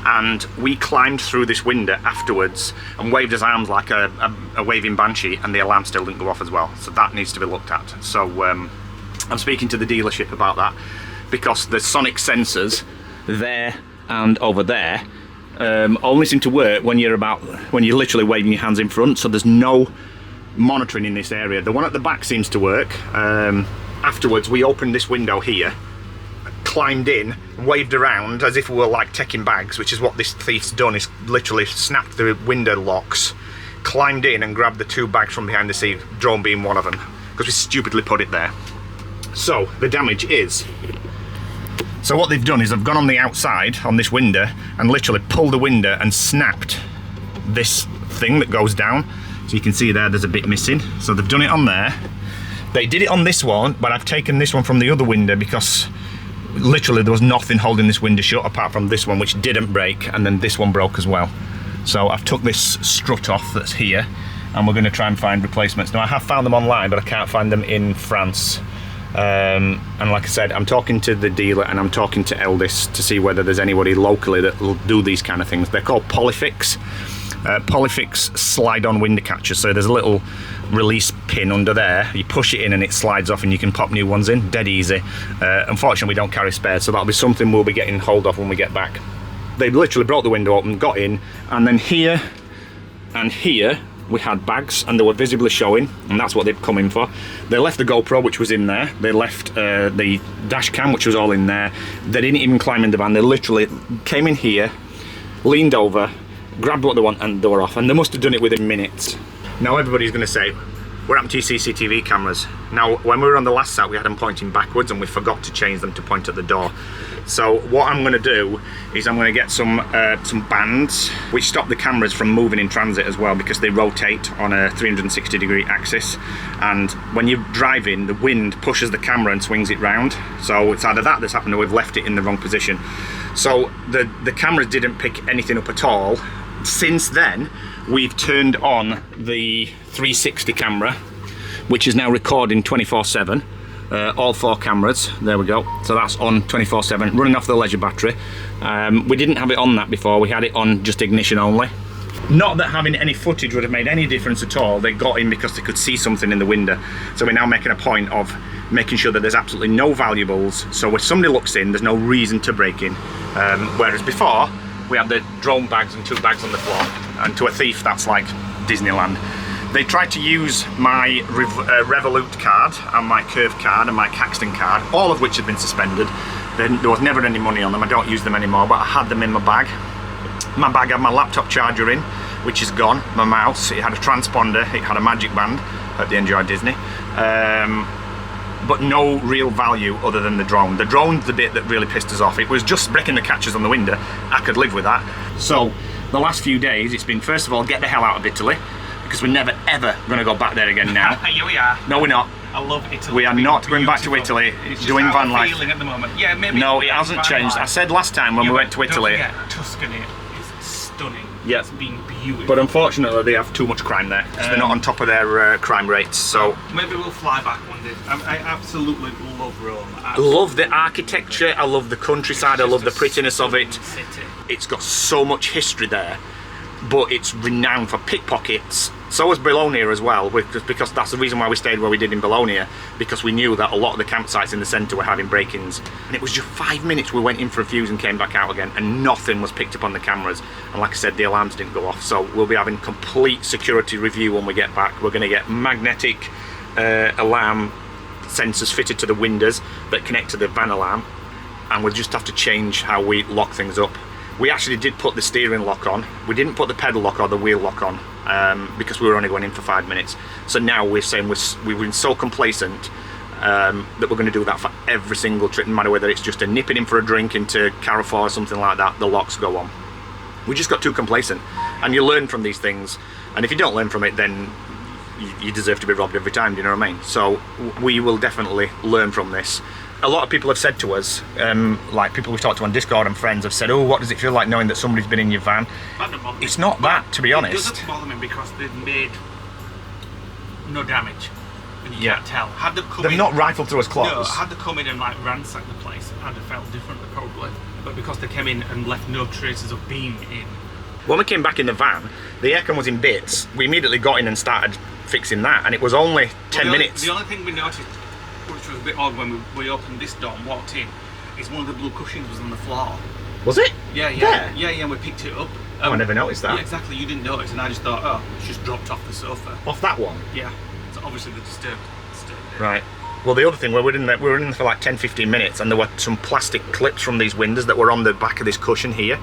And we climbed through this window afterwards and waved his arms like a waving banshee, and the alarm still didn't go off as well. So that needs to be looked at. So I'm speaking to the dealership about that, because the sonic sensors there and over there only seem to work when you're literally waving your hands in front. So there's no monitoring in this area. The one at the back seems to work. Afterwards, we opened this window here, climbed in, waved around as if we were like taking bags, which is what this thief's done. He's literally snapped the window locks, climbed in and grabbed the 2 bags from behind the seat, drone being one of them, because we stupidly put it there. So the damage is, so what they've done is they've gone on the outside on this window and literally pulled the window and snapped this thing that goes down. So you can see there's a bit missing. So they've done it on there. They did it on this one, but I've taken this one from the other window because literally there was nothing holding this window shut apart from this one, which didn't break, and then this one broke as well. So I've took this strut off that's here, and we're going to try and find replacements. Now I have found them online, but I can't find them in France. And like I said, I'm talking to the dealer and I'm talking to Eldis to see whether there's anybody locally that will do these kind of things. They're called Polyfix. Polyfix slide-on window catchers. So there's a little release pin under there, you push it in and it slides off and you can pop new ones in, dead easy. Unfortunately we don't carry spares, so that'll be something we'll be getting hold of when we get back. They literally broke the window open, got in, and then here and here we had bags and they were visibly showing, and that's what they've come in for. They left the GoPro, which was in there, they left the dash cam, which was all in there. They didn't even climb in the van, they literally came in here, leaned over, grabbed what they want, and they were off, and they must have done it within minutes. Now everybody's going to say, what happened to your CCTV cameras? Now when we were on the last site we had them pointing backwards and we forgot to change them to point at the door. So what I'm going to do is I'm going to get some bands which stop the cameras from moving in transit as well, because they rotate on a 360-degree axis, and when you're driving the wind pushes the camera and swings it round. So it's either that's happened or we've left it in the wrong position. So the cameras didn't pick anything up at all. Since then we've turned on the 360 camera, which is now recording 24/7, all 4 cameras, there we go. So that's on 24/7, running off the leisure battery. We didn't have it on that before, we had it on just ignition only. Not that having any footage would have made any difference at all. They got in because they could see something in the window. So we're now making a point of making sure that there's absolutely no valuables, so when somebody looks in there's no reason to break in. Whereas before we had the drone bags and 2 bags on the floor, and to a thief that's like Disneyland. They tried to use my Revolut card and my Curve card and my Caxton card, all of which had been suspended. There was never any money on them, I don't use them anymore, but I had them in my bag. My bag had my laptop charger in, which is gone, my mouse, it had a transponder, it had a magic band at the Enjoy Disney. But no real value other than the drone. The drone's the bit that really pissed us off. It was just breaking the catches on the window. I could live with that. So the last few days it's been, first of all, get the hell out of Italy, because we're never ever going to go back there again now. Here we are. No, we're not. I love Italy. We are not going back to Italy. It's doing van life. feeling at the moment. Yeah, maybe. No, it hasn't changed. I said last time when we went to Italy. Don't forget, Tuscany is stunning. Yeah. It's been beautiful. But unfortunately, they have too much crime there. So they're not on top of their crime rates. So maybe we'll fly back one day. I absolutely love Rome. I love the architecture. I love the countryside. I love the prettiness of it. City. It's got so much history there, but it's renowned for pickpockets. So was Bologna as well, because that's the reason why we stayed where we did in Bologna, because we knew that a lot of the campsites in the centre were having break-ins. And it was just 5 minutes we went in for a fuse and came back out again, and nothing was picked up on the cameras. And like I said, the alarms didn't go off. So we'll be having complete security review when we get back. We're going to get magnetic alarm sensors fitted to the windows that connect to the van alarm, and we'll just have to change how we lock things up. We actually did put the steering lock on. We didn't put the pedal lock or the wheel lock on because we were only going in for 5 minutes. So now we're saying we've been so complacent that we're going to do that for every single trip, no matter whether it's just a nipping in for a drink into Carrefour or something like that, the locks go on. We just got too complacent, and you learn from these things, and if you don't learn from it, then you deserve to be robbed every time, do you know what I mean? So we will definitely learn from this. A lot of people have said to us, like people we've talked to on Discord and friends have said, oh, what does it feel like knowing that somebody's been in your van? It's not that, to be honest. It doesn't bother me because they've made no damage. And you can't tell. Had them come they've in, not rifled through us clothes. No, had they come in and like ransacked the place, I'd have felt differently probably. But because they came in and left no traces of being in. When we came back in the van, the aircon was in bits. We immediately got in and started fixing that, and it was only 10 minutes. The only thing we noticed, which was a bit odd when we opened this door and walked in, is one of the blue cushions was on the floor. Was it? Yeah, There? and we picked it up. Oh, I never noticed that. Yeah, exactly, you didn't notice, and I just thought, oh, it's just dropped off the sofa. Off that one? Yeah, so obviously they disturbed it. Right. Well, the other thing, we were in there for like 10-15 minutes, and there were some plastic clips from these windows that were on the back of this cushion here.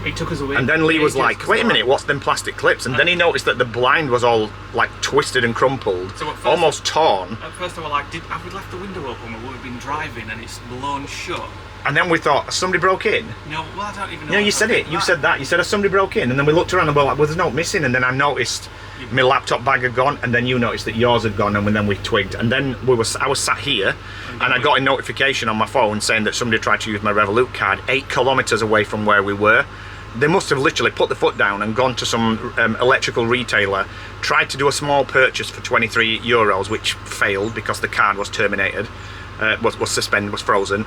He took us away. And then Lee was like, wait a minute, what's them plastic clips? And then he noticed that the blind was all like twisted and crumpled, So at first almost torn. At first I was like, have we left the window open when we've been driving and it's blown shut? And then we thought, somebody broke in? No, well I don't even know. No, you said it. You said that. You said, somebody broke in. And then we looked around and we were like, well, there's no missing. And then I noticed my laptop bag had gone, and then you noticed that yours had gone, and then we twigged. And then I was sat here, and I got a notification on my phone saying that somebody tried to use my Revolut card 8 kilometres away from where we were. They must have literally put the foot down and gone to some electrical retailer, tried to do a small purchase for €23, which failed because the card was terminated, was suspended, was frozen.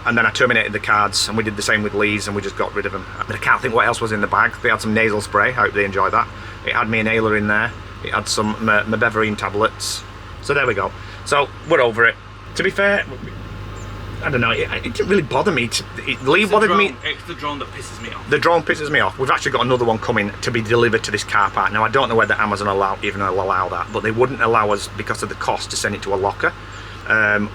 And then I terminated the cards, and we did the same with Lee's, and we just got rid of them. But I can't think what else was in the bag. They had some nasal spray. I hope they enjoyed that. It had me inhaler in there. It had some mebeverine tablets. So there we go. So we're over it. To be fair, I don't know. It didn't really bother me. Lee bothered me. It's the drone that pisses me off. The drone pisses me off. We've actually got another one coming to be delivered to this car park. Now I don't know whether Amazon even will allow that, but they wouldn't allow us because of the cost to send it to a locker.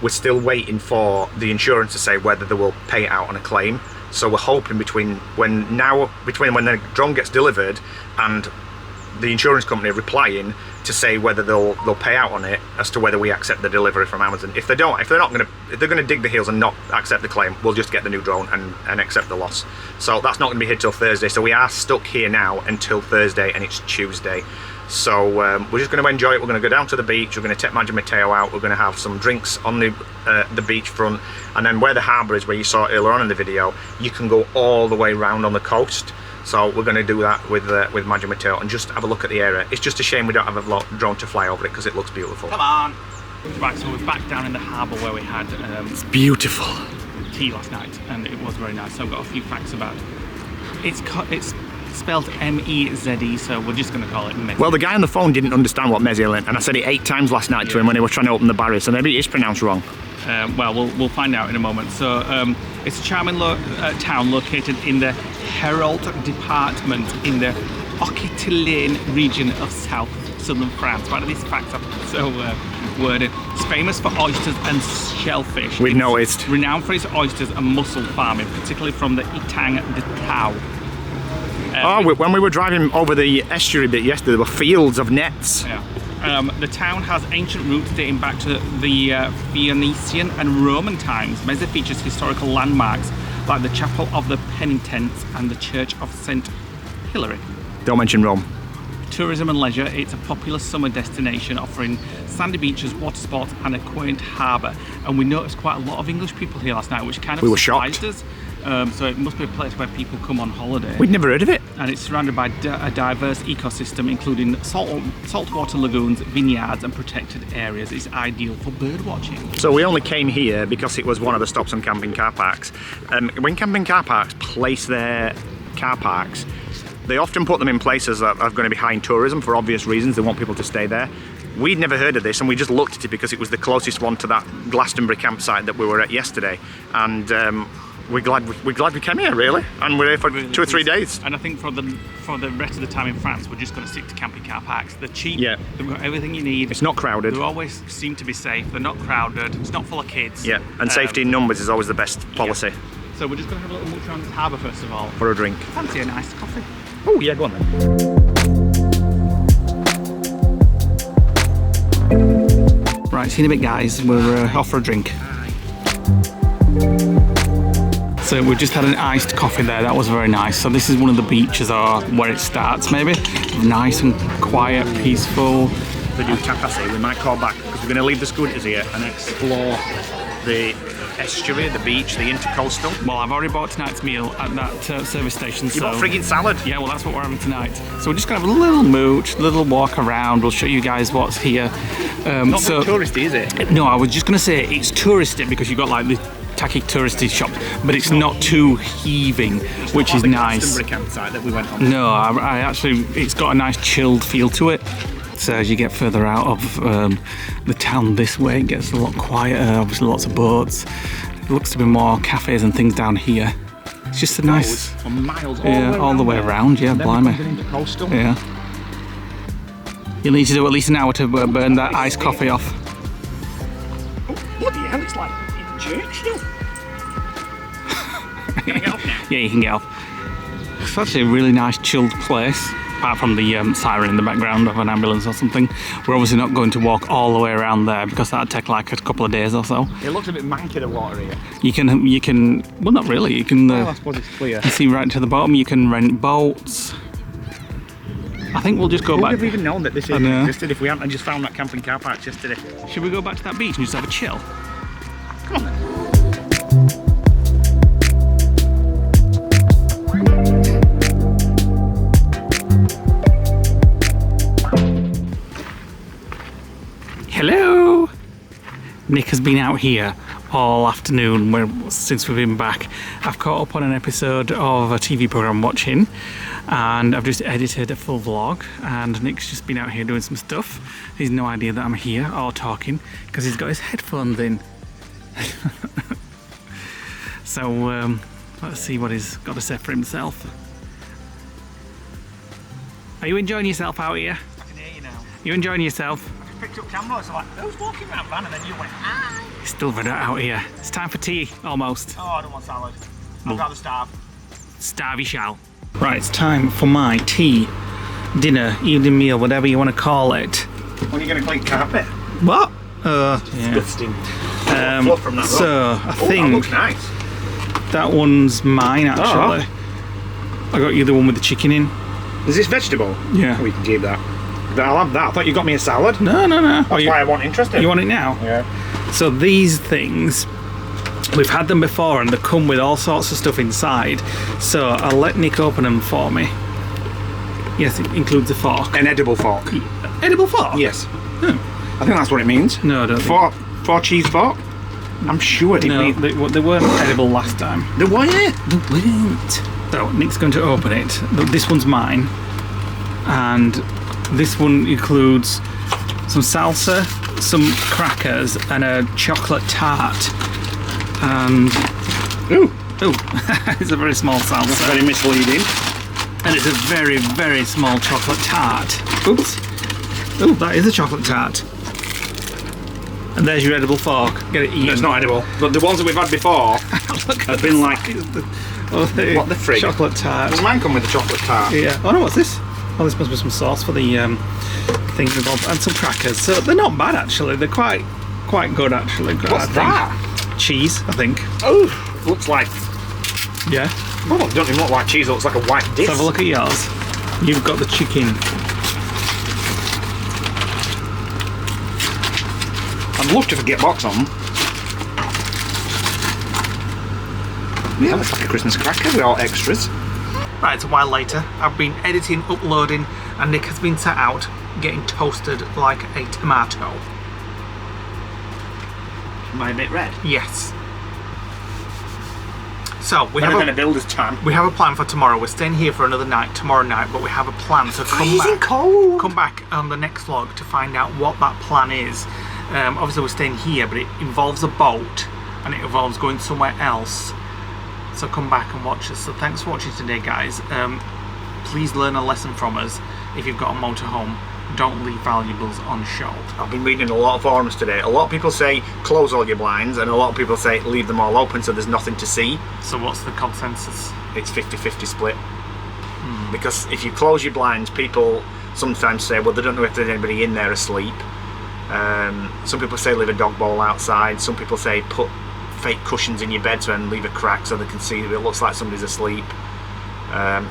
We're still waiting for the insurance to say whether they will pay it out on a claim. So we're hoping between when the drone gets delivered and the insurance company replying to say whether they'll pay out on it as to whether we accept the delivery from Amazon. If they're going to dig the heels and not accept the claim, we'll just get the new drone and accept the loss. So that's not going to be here till Thursday. So we are stuck here now until Thursday, and it's Tuesday. So we're just going to enjoy it. We're going to go down to the beach. We're going to take Madge and Matteo out. We're going to have some drinks on the beachfront, and then where the harbour is, where you saw earlier on in the video, you can go all the way round on the coast. So we're going to do that with Madge and Matteo and just have a look at the area. It's just a shame we don't have a drone to fly over it because it looks beautiful. Come on. Right, so we're back down in the harbour where we had it's beautiful. tea last night, and it was very nice. So I've got a few facts about it. It's spelled M-E-Z-E, so we're just going to call it Mezzi. Well, the guy on the phone didn't understand what Mezzi meant, and I said it 8 times last night to him when he was trying to open the barrier, so maybe it is pronounced wrong. Well, we'll find out in a moment. So it's a charming town located in the Hérault department in the Occitanie region of southern France. Why do these facts are so worded? It's famous for oysters and shellfish. We've noticed. Renowned for its oysters and mussel farming, particularly from the Etang de Tau. When we were driving over the estuary bit yesterday, there were fields of nets. Yeah. The town has ancient roots dating back to the Phoenician and Roman times. Mezzi features historical landmarks like the Chapel of the Penitents and the Church of St. Hilary. Don't mention Rome. Tourism and leisure, it's a popular summer destination offering sandy beaches, water sports and a quaint harbour. And we noticed quite a lot of English people here last night, which kind of surprised us. So it must be a place where people come on holiday. We'd never heard of it. And it's surrounded by a diverse ecosystem, including saltwater lagoons, vineyards, and protected areas. It's ideal for bird watching. So we only came here because it was one of the stops on camping car parks. When camping car parks place their car parks, they often put them in places that are going to be high in tourism for obvious reasons. They want people to stay there. We'd never heard of this, and we just looked at it because it was the closest one to that Glastonbury campsite that we were at yesterday. And we're glad we came here, really. And we're here for 2 or 3 days. And I think for the rest of the time in France, we're just going to stick to camping car parks. They're cheap. Yeah. They've got everything you need. It's not crowded. They always seem to be safe. They're not crowded. It's not full of kids. Yeah, and safety in numbers is always the best policy. Yeah. So we're just going to have a little mooch around this harbour first of all. For a drink. Fancy a nice coffee. Oh yeah, go on then. Right, see you in a bit, guys. We're off for a drink. So we just had an iced coffee there. That was very nice. So this is one of the beaches, or where it starts, maybe. Nice and quiet, peaceful. If they do tapas here, we might call back because we're going to leave the scooters here and explore the estuary, the beach, the intercoastal. Well, I've already bought tonight's meal at that service station. You bought friggin' salad? Yeah, well, that's what we're having tonight. So we're just going to have a little mooch, a little walk around. We'll show you guys what's here. Not so touristy, is it? No, I was just going to say it's touristy because you've got like the tacky touristy shop, but it's not too heaving, which is nice. The Glastonbury campsite that we went on. No, I actually, it's got a nice chilled feel to it. So as you get further out of the town this way, it gets a lot quieter. Obviously, lots of boats. It looks to be more cafes and things down here. It's just a nice, For miles, all the way around. Yeah, blimey. Intercoastal. Yeah. You'll need to do at least an hour to burn that iced coffee off. Oh, bloody hell! It's like in church still. Can I get off now? Yeah, you can get off. It's actually a really nice chilled place. Apart from the siren in the background of an ambulance or something. We're obviously not going to walk all the way around there because that'd take like a couple of days or so. It looks a bit manky, the water here. You can, well, not really. You can. Well, I suppose it's clear. You see right to the bottom. You can rent boats. I think we'll just go back. Would have even known that this I know. existed if we hadn't just found that camping car park yesterday? Should we go back to that beach and just have a chill? Come on then. Hello! Nick has been out here all afternoon since we've been back. I've caught up on an episode of a TV programme I'm watching, and I've just edited a full vlog, and Nick's just been out here doing some stuff. He's no idea that I'm here or talking because he's got his headphones in. So let's see what he's got to say for himself. Are you enjoying yourself out here? I can hear you now. You enjoying yourself? Picked up camera, so like, who's walking around van? And then you went, ah. It's still very out here. It's time for tea, almost. Oh, I don't want salad. I'd rather starve. Starve you shall. Right, it's time for my tea, dinner, evening meal, whatever you want to call it. When are you going to clean carpet? What? Yeah. Disgusting. Fluff from that So, I think that looks nice. that one's mine, actually. I got you the one with the chicken in. Is this vegetable? Yeah. We can keep that. I'll have that. I thought you got me a salad. No. That's why I wasn't interested. You want it now? Yeah. So these things, we've had them before and they come with all sorts of stuff inside. So I'll let Nick open them for me. Yes, it includes a fork. An edible fork. Edible fork? Yes. I think that's what it means. No, I don't think. For cheese fork? I'm sure it No, means. they weren't edible last time. The what? They weren't. So Nick's going to open it. This one's mine. And this one includes some salsa, some crackers, and a chocolate tart. And Ooh. It's a very small salsa. That's very misleading. And it's a very, very small chocolate tart. Oops. Oh, that is a chocolate tart. And there's your edible fork. Get it eaten. It's not edible. But the ones that we've had before have been like, what the frig? Chocolate tart. Does mine come with the chocolate tart? Yeah. Oh no, what's this? Oh, this must be some sauce for the things involved, and some crackers. So they're not bad actually. They're quite good actually. What's that? Cheese, I think. Oh, looks like. Yeah. Oh, it doesn't even look like cheese. It looks like a white dish. Let's have a look at yours. You've got the chicken. I'd love to forget box on. Yeah, looks like a Christmas cracker with all extras. Right, it's a while later. I've been editing, uploading, and Nick has been sat out getting toasted like a tomato. Am I a bit red? Yes. So we Better than a have builder's tan. we have a plan for tomorrow. We're staying here for another night tomorrow night, but we have a plan to Freezing cold. come back on the next vlog to find out what that plan is. Obviously we're staying here, but it involves a boat and it involves going somewhere else. So come back and watch us. So thanks for watching today, guys. Please learn a lesson from us. If you've got a motorhome, don't leave valuables on show. I've been reading a lot of forums today. A lot of people say close all your blinds, and a lot of people say leave them all open so there's nothing to see. So what's the consensus? It's 50-50 split. Because if you close your blinds, people sometimes say, well, they don't know if there's anybody in there asleep. Some people say leave a dog bowl outside. Some people say put fake cushions in your bed and leave a crack so they can see if it looks like somebody's asleep.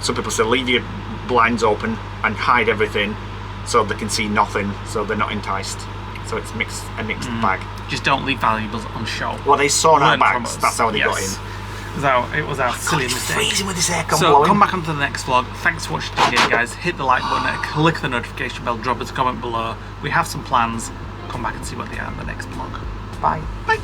Some people say leave your blinds open and hide everything so they can see nothing, so they're not enticed. So it's a mixed bag. Just don't leave valuables on show. Well, they saw our Learn from bags. us. That's how they got Yes. in. It was our silly It's mistake. freezing with this aircon So blowing. come back onto the next vlog. Thanks for watching today, guys. Hit the like button, click the notification bell, drop us a comment below. We have some plans. Come back and see what they are in the next vlog. Bye. Bye.